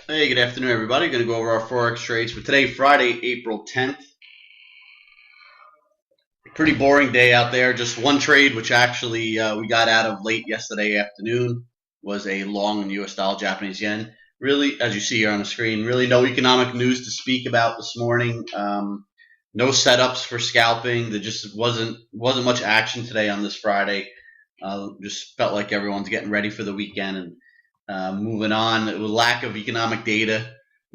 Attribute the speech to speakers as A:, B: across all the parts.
A: Hey, good afternoon, everybody. Going to go over our Forex trades for today, Friday, April 10th. Pretty boring day out there. Just one trade, which actually we got out of late yesterday afternoon, was a long in U.S. dollar Japanese yen. Really, as you see here on the screen, really no economic news to speak about this morning. No setups for scalping. There just wasn't much action today on this Friday. Just felt like everyone's getting ready for the weekend and moving on. With lack of economic data,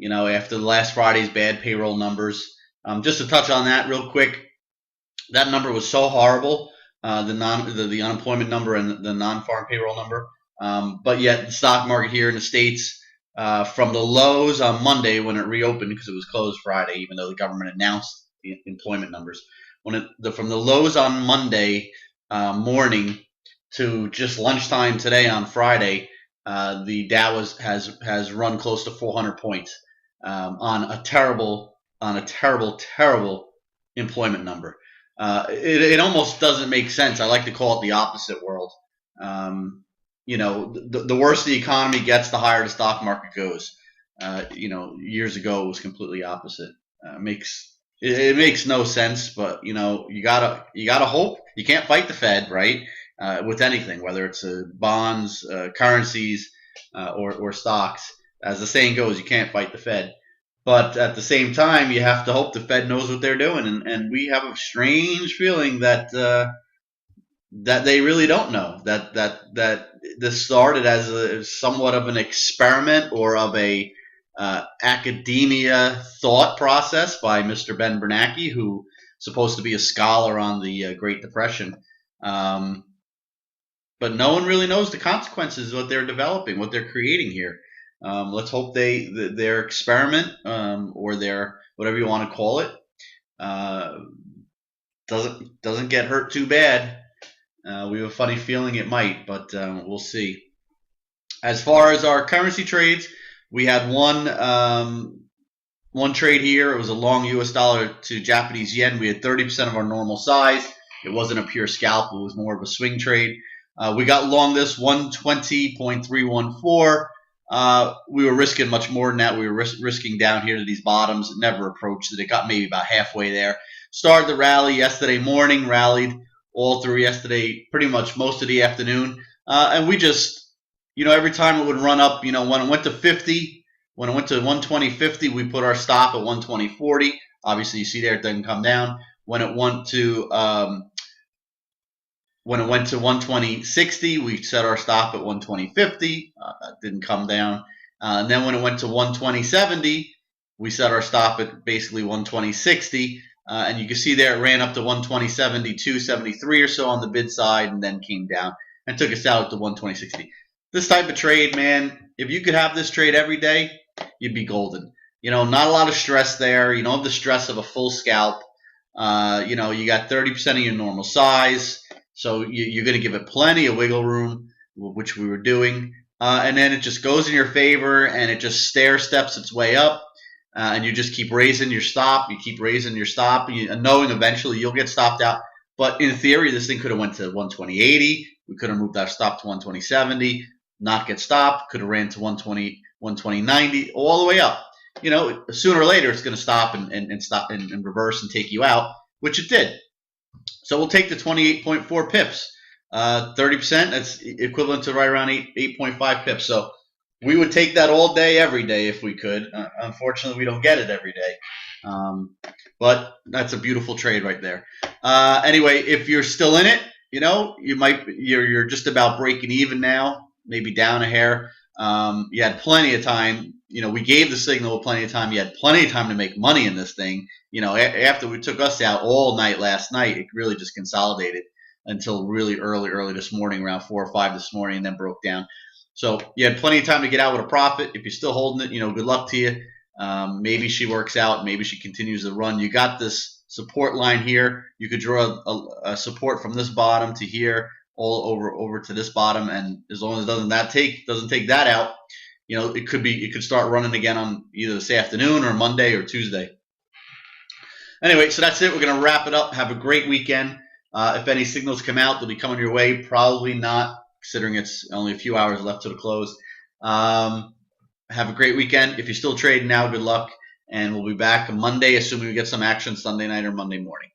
A: after the last Friday's bad payroll numbers. Just to touch on that real quick, that number was so horrible, the unemployment number and the non-farm payroll number. But yet the stock market here in the States, from the lows on Monday when it reopened, because it was closed Friday, even though the government announced the employment numbers, from the lows on Monday morning to just lunchtime today on Friday, the Dow has run close to 400 points on a terrible employment number. It almost doesn't make sense. I like to call it the opposite world. The worse the economy gets, the higher the stock market goes. Years ago it was completely opposite. It makes no sense, but you gotta hope. You can't fight the Fed, right? With anything, whether it's bonds, currencies, or stocks. As the saying goes, you can't fight the Fed. But at the same time, you have to hope the Fed knows what they're doing, and we have a strange feeling that they really don't know. That this started as somewhat of an experiment or of a academia thought process by Mr. Ben Bernanke, who is supposed to be a scholar on the Great Depression. But no one really knows the consequences of what they're developing, what they're creating here. Let's hope their experiment or their whatever you want to call it doesn't get hurt too bad. We have a funny feeling it might, but we'll see. As far as our currency trades, we had one trade here. It was a long U.S. dollar to Japanese yen. We had 30% of our normal size. It wasn't a pure scalp. It was more of a swing trade. We got long this 120.314. We were risking much more than that. We were risking down here to these bottoms. It never approached it. It got maybe about halfway there. Started the rally yesterday morning, rallied all through yesterday, pretty much most of the afternoon. And we just, every time it would run up, when it went to 50, when it went to 120.50, we put our stop at 120.40. Obviously, you see there it didn't come down. When it went to 120.60, we set our stop at 120.50. Didn't come down. And then when it went to 120.70, we set our stop at basically 120.60. And you can see there it ran up to 120.72, 73 or so on the bid side, and then came down and took us out to 120.60. This type of trade, man, if you could have this trade every day, you'd be golden. Not a lot of stress there. You don't have the stress of a full scalp. You got 30% of your normal size. So you're going to give it plenty of wiggle room, which we were doing. And then it just goes in your favor, and it just stair steps its way up. And you just keep raising your stop. You keep raising your stop, and knowing eventually you'll get stopped out. But in theory, this thing could have went to 120.80. We could have moved our stop to 120.70, not get stopped. Could have ran to 120.90, all the way up. Sooner or later, it's going to stop and stop and reverse and take you out, which it did. So we'll take the 28.4 pips, 30%. That's equivalent to right around 8.5 pips. So we would take that all day, every day if we could. Unfortunately, we don't get it every day. But that's a beautiful trade right there. Anyway, if you're still in it, you're just about breaking even now, maybe down a hair. You had plenty of time. We gave the signal plenty of time. You had plenty of time to make money in this thing. After we took us out all night last night, it really just consolidated until really early this morning, around 4 or 5 this morning, and then broke down. So you had plenty of time to get out with a profit. If you're still holding it, good luck to you. Maybe she works out. Maybe she continues the run. You got this support line here. You could draw a support from this bottom to here, all over to this bottom, and as long as it doesn't take that out, it could start running again on either this afternoon or Monday or Tuesday. Anyway, so that's it. We're going to wrap it up. Have a great weekend. If any signals come out, they'll be coming your way. Probably not, considering it's only a few hours left to the close. Have Have a great weekend. If you're still trading now, good luck. And we'll be back Monday, assuming we get some action Sunday night or Monday morning.